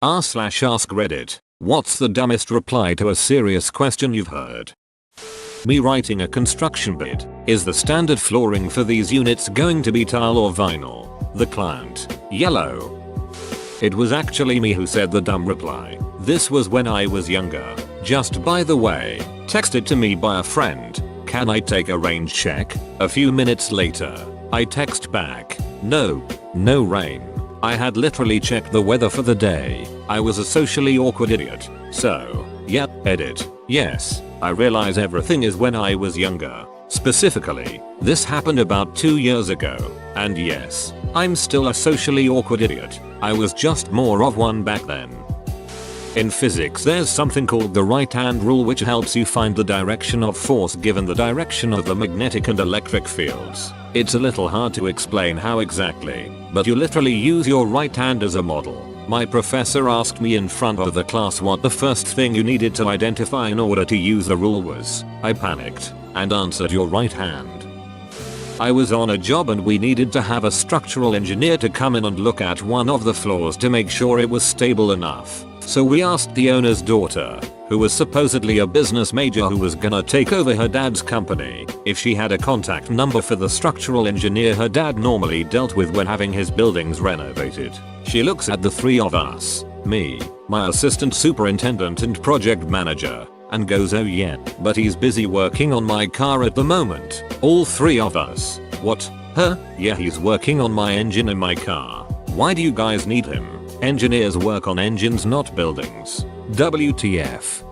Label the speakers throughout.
Speaker 1: r/AskReddit. What's the dumbest reply to a serious question you've heard? Me writing a construction bid. Is the standard flooring for these units going to be tile or vinyl? The client. Yellow. It was actually me who said the dumb reply. This was when I was younger. Just by the way, texted to me by a friend. Can I take a range check? A few minutes later, I text back. No rain. I had literally checked the weather for the day. I was a socially awkward idiot. So, yeah, edit. Yes, I realize everything is when I was younger. Specifically, this happened about 2 years ago. And yes, I'm still a socially awkward idiot. I was just more of one back then. In physics, there's something called the right-hand rule, which helps you find the direction of force given the direction of the magnetic and electric fields. It's a little hard to explain how exactly, but you literally use your right hand as a model. My professor asked me in front of the class what the first thing you needed to identify in order to use the rule was. I panicked and answered your right hand. I was on a job and we needed to have a structural engineer to come in and look at one of the floors to make sure it was stable enough. So we asked the owner's daughter, who was supposedly a business major who was gonna take over her dad's company, if she had a contact number for the structural engineer her dad normally dealt with when having his buildings renovated. She looks at the three of us, me, my assistant superintendent and project manager, and goes, oh yeah, but he's busy working on my car at the moment. All three of us. What? Huh? Yeah, he's working on my engine in my car. Why do you guys need him? Engineers work on engines, not buildings. WTF.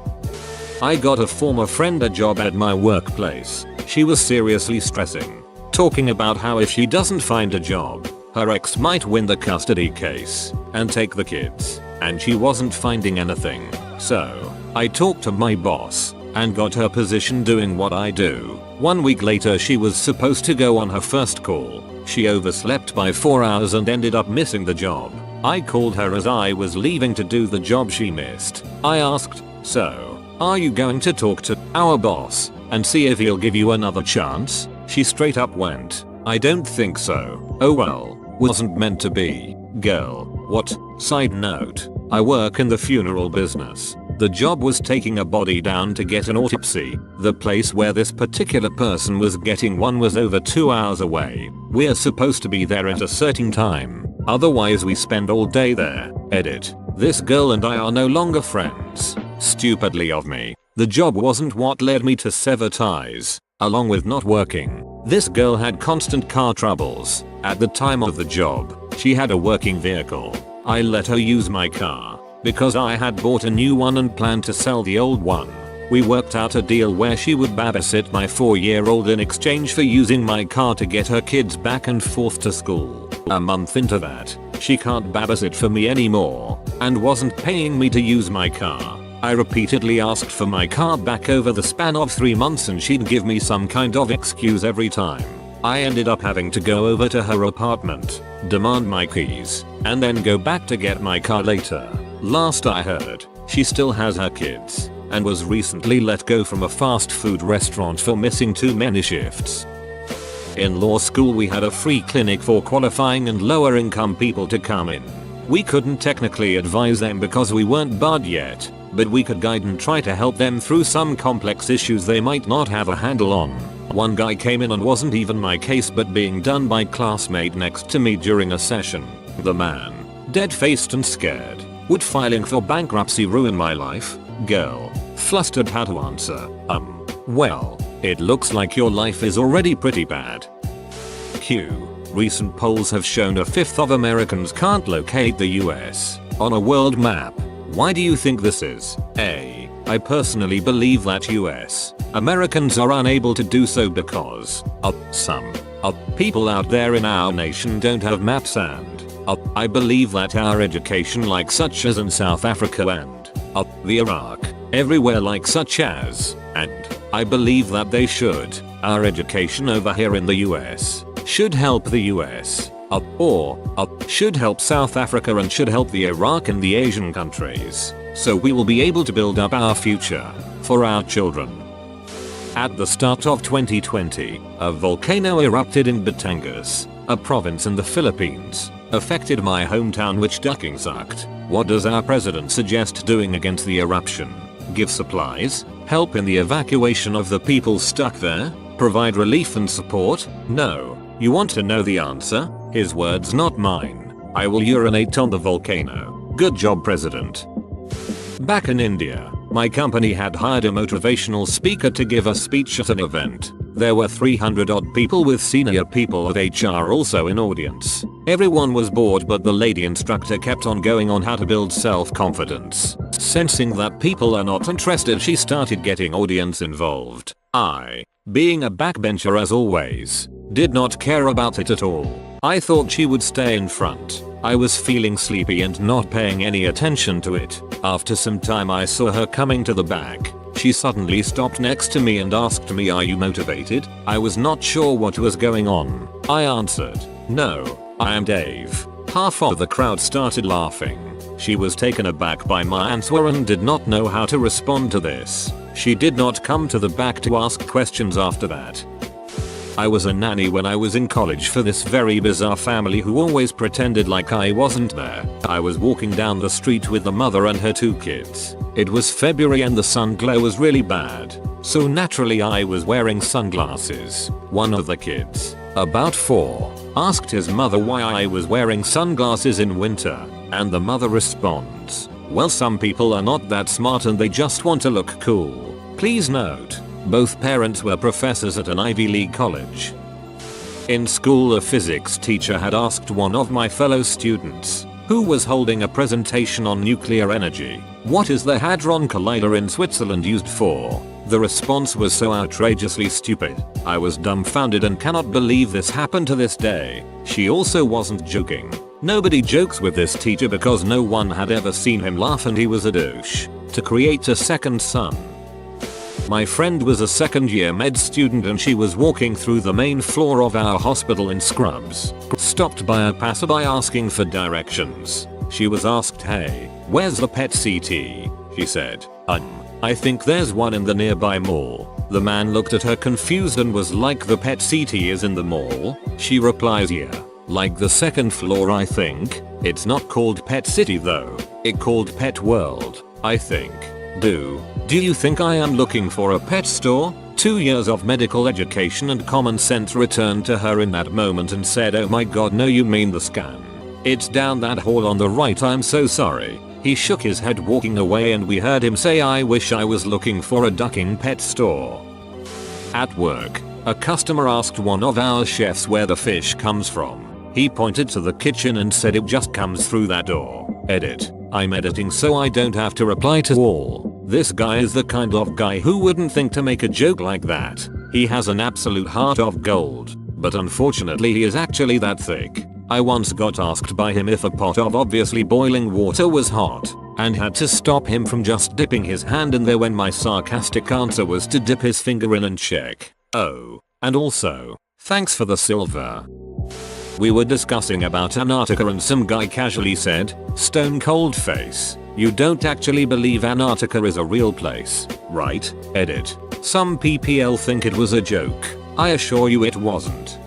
Speaker 1: I got a former friend a job at my workplace. She was seriously stressing, talking about how if she doesn't find a job, her ex might win the custody case and take the kids, and she wasn't finding anything. So, I talked to my boss and got her position doing what I do. 1 week later she was supposed to go on her first call. She overslept by 4 hours and ended up missing the job. I called her as I was leaving to do the job she missed. I asked, so, are you going to talk to our boss and see if he'll give you another chance? She straight up went, I don't think so. Oh well, wasn't meant to be. Girl, what? Side note, I work in the funeral business. The job was taking a body down to get an autopsy. The place where this particular person was getting one was over 2 hours away. We're supposed to be there at a certain time. Otherwise we spend all day there. Edit. This girl and I are no longer friends. Stupidly of me. The job wasn't what led me to sever ties. Along with not working, this girl had constant car troubles. At the time of the job, she had a working vehicle. I let her use my car because I had bought a new one and planned to sell the old one. We worked out a deal where she would babysit my 4-year-old in exchange for using my car to get her kids back and forth to school. A month into that, she can't babysit for me anymore and wasn't paying me to use my car. I repeatedly asked for my car back over the span of 3 months and she'd give me some kind of excuse every time. I ended up having to go over to her apartment, demand my keys, and then go back to get my car later. Last I heard, she still has her kids and was recently let go from a fast food restaurant for missing too many shifts. In law school we had a free clinic for qualifying and lower income people to come in. We couldn't technically advise them because we weren't barred yet, but we could guide and try to help them through some complex issues they might not have a handle on. One guy came in and wasn't even my case but being done by classmate next to me during a session. The man, dead-faced and scared, would filing for bankruptcy ruin my life? Girl, flustered how to answer, well, it looks like your life is already pretty bad. Q. Recent polls have shown a fifth of Americans can't locate the US on a world map. Why do you think this is? A. I personally believe that US Americans are unable to do so because some people out there in our nation don't have maps and I believe that our education, like such as in South Africa and the Iraq, everywhere like such as, and I believe that they should, our education over here in the US should help the US or should help South Africa and should help the Iraq and the Asian countries, so we will be able to build up our future for our children. At the start of 2020, a volcano erupted in Batangas, a province in the Philippines. affected my hometown, which ducking sucked. What does our president suggest doing against the eruption? Give supplies? Help in the evacuation of the people stuck there? Provide relief and support? No. You want to know the answer? His words, not mine. I will urinate on the volcano. Good job, President. Back in India, my company had hired a motivational speaker to give a speech at an event. There were 300 odd people with senior people at HR also in audience. Everyone was bored, but the lady instructor kept on going on how to build self-confidence. Sensing that people are not interested, she started getting audience involved. I, being a backbencher as always, did not care about it at all. I thought she would stay in front. I was feeling sleepy and not paying any attention to it. After some time I saw her coming to the back. She suddenly stopped next to me and asked me, "Are you motivated?" I was not sure what was going on. I answered, "No, I am Dave." Half of the crowd started laughing. She was taken aback by my answer and did not know how to respond to this. She did not come to the back to ask questions after that. I was a nanny when I was in college for this very bizarre family who always pretended like I wasn't there. I was walking down the street with the mother and her 2 kids. It was February and the sun glow was really bad, so naturally I was wearing sunglasses. One of the kids, about 4, asked his mother why I was wearing sunglasses in winter, and the mother responds, "Well, some people are not that smart and they just want to look cool." Please note, both parents were professors at an Ivy League college. In school, a physics teacher had asked one of my fellow students, who was holding a presentation on nuclear energy, "What is the Hadron Collider in Switzerland used for?" The response was so outrageously stupid. I was dumbfounded and cannot believe this happened to this day. She also wasn't joking. Nobody jokes with this teacher because no one had ever seen him laugh, and he was a douche. To create a second son. My friend was a second-year med student and she was walking through the main floor of our hospital in scrubs. Stopped by a passerby asking for directions. She was asked, "Hey, where's the PET CT?" She said, I think there's one in the nearby mall." The man looked at her confused and was like, "The PET CT is in the mall?" She replies, "Yeah, like the second floor I think. It's not called Pet City though. It called Pet World, I think." Do you think I am looking for a pet store? 2 years of medical education and common sense returned to her in that moment and said, "Oh my god, no, you mean the scan. It's down that hall on the right, I'm so sorry." He shook his head walking away and we heard him say, "I wish I was looking for a ducking pet store." At work, a customer asked one of our chefs where the fish comes from. He pointed to the kitchen and said, "It just comes through that door." Edit. I'm editing so I don't have to reply to all. This guy is the kind of guy who wouldn't think to make a joke like that. He has an absolute heart of gold, but unfortunately he is actually that thick. I once got asked by him if a pot of obviously boiling water was hot, and had to stop him from just dipping his hand in there when my sarcastic answer was to dip his finger in and check. Oh, and also, thanks for the silver. We were discussing about Antarctica and some guy casually said, "Stone cold face, you don't actually believe Antarctica is a real place, right?" Edit. Some PPL think it was a joke. I assure you it wasn't.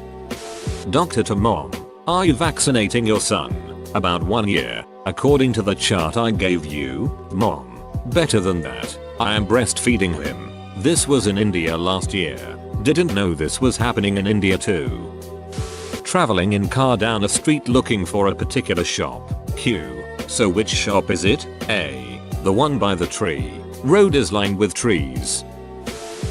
Speaker 1: Doctor to mom, "Are you vaccinating your son?" "About 1 year, according to the chart I gave you." "Mom, better than that. I am breastfeeding him." This was in India last year. Didn't know this was happening in India too. Traveling in car down a street looking for a particular shop. Q. So which shop is it? A. The one by the tree. Road is lined with trees.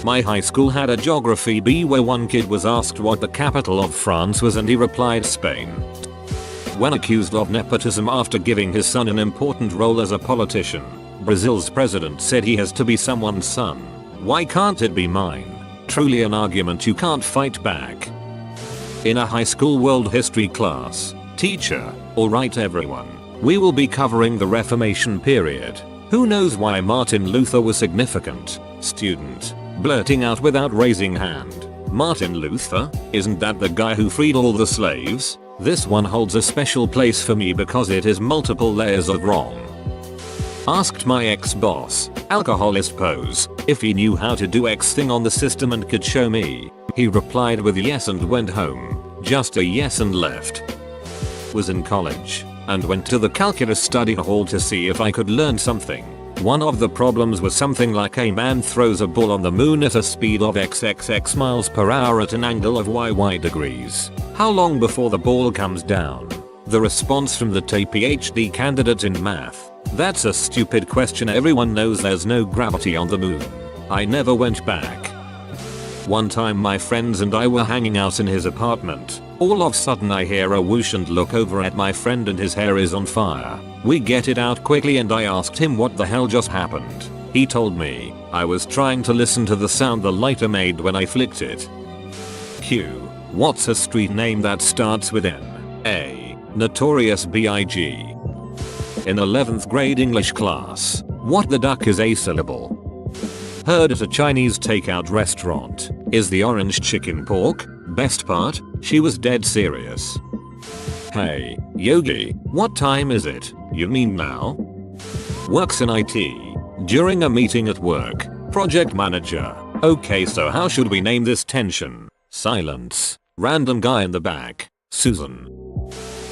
Speaker 1: My high school had a geography bee where one kid was asked what the capital of France was and he replied Spain. When accused of nepotism after giving his son an important role as a politician, Brazil's president said he has to be someone's son. Why can't it be mine? Truly an argument you can't fight back. In a high school world history class, teacher, "Alright everyone, we will be covering the Reformation period. Who knows why Martin Luther was significant?" Student, blurting out without raising hand, "Martin Luther? Isn't that the guy who freed all the slaves?" This one holds a special place for me because it is multiple layers of wrong. Asked my ex-boss, alcoholist pose, if he knew how to do X thing on the system and could show me. He replied with yes and went home. Just a yes and left. Was in college and went to the calculus study hall to see if I could learn something. One of the problems was something like a man throws a ball on the moon at a speed of xxx miles per hour at an angle of yy degrees. How long before the ball comes down? The response from the PhD candidate in math: "That's a stupid question, everyone knows there's no gravity on the moon." I never went back. One time my friends and I were hanging out in his apartment. All of a sudden I hear a whoosh and look over at my friend and his hair is on fire. We get it out quickly and I asked him what the hell just happened. He told me, "I was trying to listen to the sound the lighter made when I flicked it." Q. What's a street name that starts with N? A. Notorious B.I.G. In 11th grade English class, what the duck is a syllable. Heard at a Chinese takeout restaurant. Is the orange chicken pork? Best part, she was dead serious. Hey, Yogi, what time is it? You mean now? Works in IT. During a meeting at work, project manager. Okay, so how should we name this tension? Silence. Random guy in the back. Susan.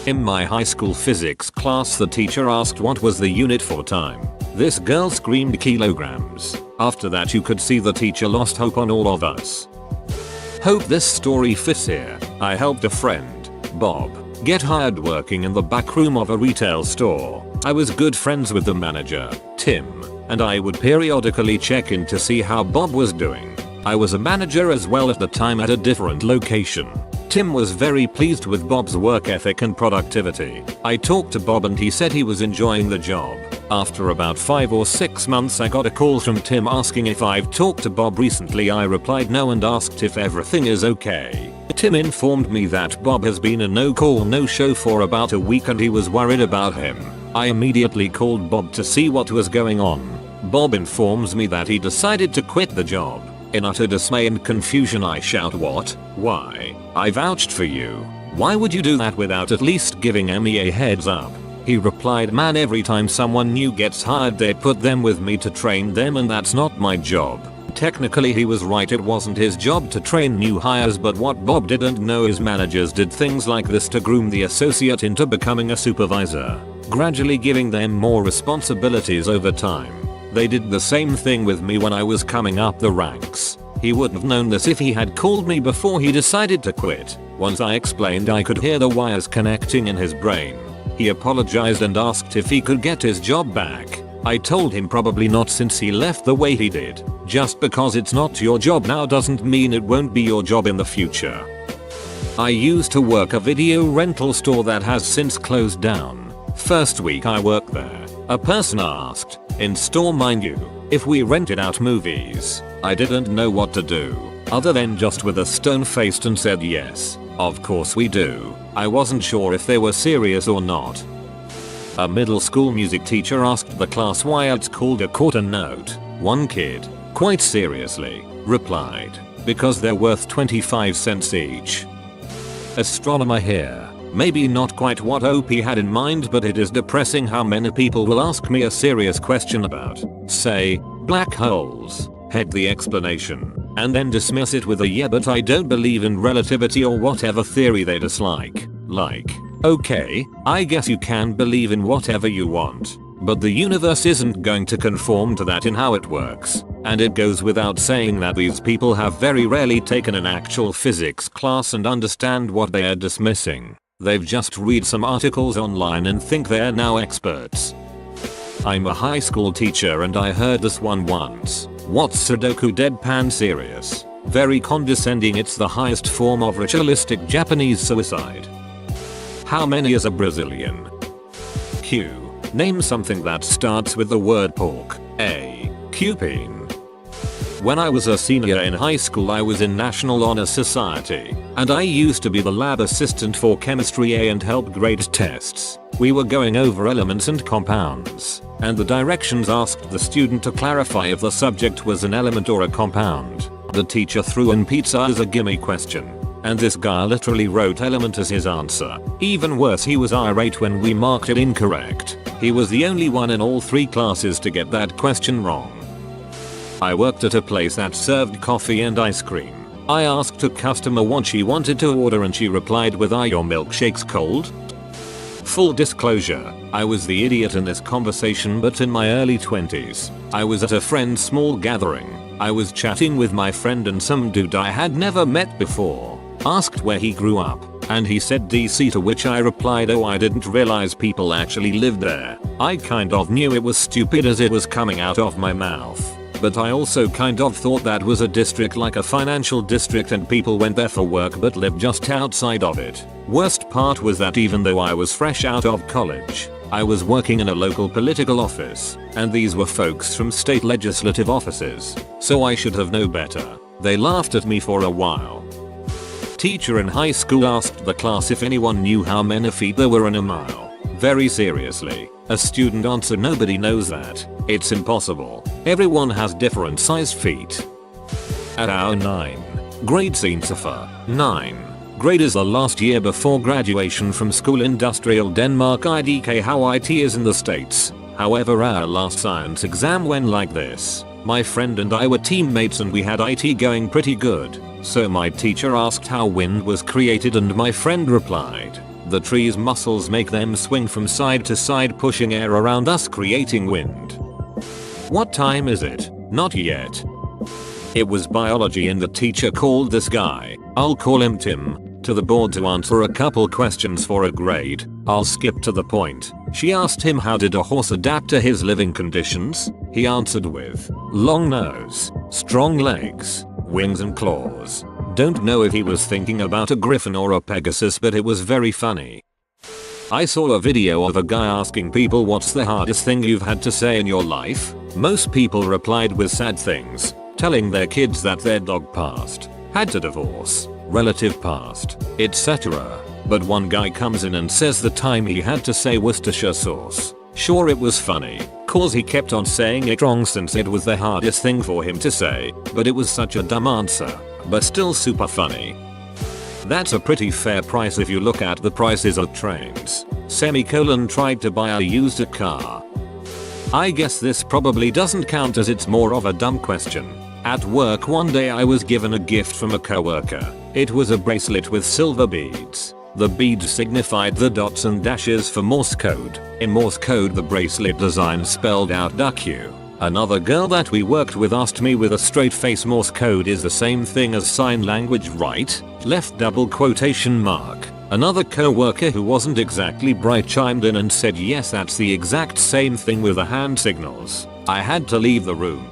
Speaker 1: In my high school physics class, the teacher asked what was the unit for time. This girl screamed kilograms. After that you could see the teacher lost hope on all of us. Hope this story fits here. I helped a friend, Bob, get hired working in the back room of a retail store. I was good friends with the manager, Tim, and I would periodically check in to see how Bob was doing. I was a manager as well at the time at a different location. Tim was very pleased with Bob's work ethic and productivity. I talked to Bob and he said he was enjoying the job. After about 5 or 6 months I got a call from Tim asking if I've talked to Bob recently. I replied no and asked if everything is okay. Tim informed me that Bob has been a no-call no-show for about a week and he was worried about him. I immediately called Bob to see what was going on. Bob informs me that he decided to quit the job. In utter dismay and confusion I shout, "What? Why? I vouched for you. Why would you do that without at least giving me a heads up?" He replied, "Man, every time someone new gets hired they put them with me to train them and that's not my job." Technically he was right, it wasn't his job to train new hires, but what Bob didn't know is managers did things like this to groom the associate into becoming a supervisor, gradually giving them more responsibilities over time. They did the same thing with me when I was coming up the ranks. He wouldn't have known this if he had called me before he decided to quit. Once I explained, I could hear the wires connecting in his brain. He apologized and asked if he could get his job back. I told him probably not, since he left the way he did. Just because it's not your job now doesn't mean it won't be your job in the future. I used to work a video rental store that has since closed down. First week I worked there, a person asked, in store mind you, if we rented out movies. I didn't know what to do, other than just with a stone faced and said yes, of course we do. I wasn't sure if they were serious or not. A middle school music teacher asked the class why it's called a quarter note. One kid, quite seriously, replied, "Because they're worth 25 cents each." Astronomer here. Maybe not quite what OP had in mind, but it is depressing how many people will ask me a serious question about, say, black holes, head the explanation, and then dismiss it with a "yeah but I don't believe in relativity" or whatever theory they dislike. Like, okay, I guess you can believe in whatever you want, but the universe isn't going to conform to that in how it works. And it goes without saying that these people have very rarely taken an actual physics class and understand what they are dismissing. They've just read some articles online and think they're now experts. I'm a high school teacher and I heard this one once. What's Sudoku? Deadpan serious. Very condescending. It's the highest form of ritualistic Japanese suicide. How many is a Brazilian? Q. Name something that starts with the word pork. A. Cupine. When I was a senior in high school I was in National Honor Society, and I used to be the lab assistant for Chemistry A and help grade tests. We were going over elements and compounds, and the directions asked the student to clarify if the subject was an element or a compound. The teacher threw in pizza as a gimme question, and this guy literally wrote element as his answer. Even worse, he was irate when we marked it incorrect. He was the only one in all 3 classes to get that question wrong. I worked at a place that served coffee and ice cream. I asked a customer what she wanted to order and she replied with, "Are your milkshakes cold?" Full disclosure, I was the idiot in this conversation, but in my early 20s. I was at a friend's small gathering. I was chatting with my friend and some dude I had never met before asked where he grew up, and he said DC, to which I replied, oh, I didn't realize people actually lived there. I kind of knew it was stupid as it was coming out of my mouth, but I also kind of thought that was a district, like a financial district, and people went there for work but lived just outside of it. Worst part was that even though I was fresh out of college, I was working in a local political office, and these were folks from state legislative offices, so I should have known better. They laughed at me for a while. Teacher in high school asked the class if anyone knew how many feet there were in a mile. Very seriously, a student answered, nobody knows that. It's impossible. Everyone has different sized feet. At our 9 grade Sciencefer, 9 grade is the last year before graduation from school. Industrial Denmark IDK, how IT is in the States. However, our last science exam went like this. My friend and I were teammates and we had IT going pretty good. So my teacher asked how wind was created and my friend replied, the tree's muscles make them swing from side to side, pushing air around us, creating wind. What time is it? Not yet. It was biology and the teacher called this guy, I'll call him Tim, to the board to answer a couple questions for a grade. I'll skip to the point. She asked him, how did a horse adapt to his living conditions? He answered with, long nose, strong legs, wings and claws. Don't know if he was thinking about a griffin or a pegasus, but it was very funny. I saw a video of a guy asking people, what's the hardest thing you've had to say in your life? Most people replied with sad things, telling their kids that their dog passed, had to divorce, relative passed, etc. But one guy comes in and says the time he had to say Worcestershire sauce. Sure, it was funny, cause he kept on saying it wrong since it was the hardest thing for him to say, but it was such a dumb answer, but still super funny. That's a pretty fair price if you look at the prices of trains. Tried to buy a used car. I guess this probably doesn't count as it's more of a dumb question. At work one day I was given a gift from a coworker. It was a bracelet with silver beads. The beads signified the dots and dashes for Morse code. In Morse code the bracelet design spelled out duck you. Another girl that we worked with asked me with a straight face, Morse code is the same thing as sign language, right? Left double quotation mark. Another co-worker who wasn't exactly bright chimed in and said yes, that's the exact same thing with the hand signals. I had to leave the room.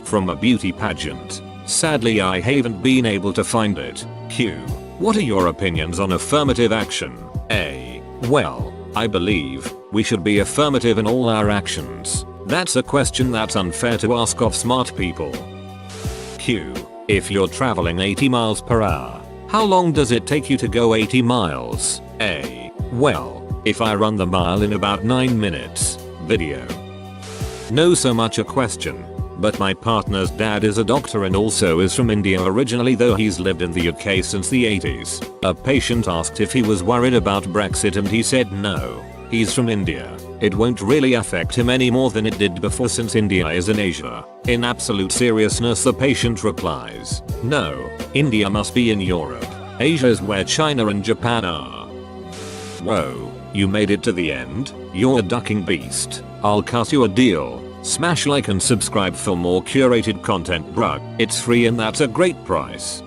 Speaker 1: From a beauty pageant. Sadly I haven't been able to find it. Q. What are your opinions on affirmative action? A. Well, I believe we should be affirmative in all our actions. That's a question that's unfair to ask of smart people. Q. If you're traveling 80 miles per hour, how long does it take you to go 80 miles? A. Well, if I run the mile in about 9 minutes. Video. No so much a question, but my partner's dad is a doctor and also is from India originally, though he's lived in the UK since the 80s. A patient asked if he was worried about Brexit and he said no. He's from India. It won't really affect him any more than it did before since India is in Asia. In absolute seriousness the patient replies, no, India must be in Europe. Asia is where China and Japan are. Whoa, you made it to the end? You're a ducking beast. I'll cut you a deal. Smash like and subscribe for more curated content, bruh. It's free and that's a great price.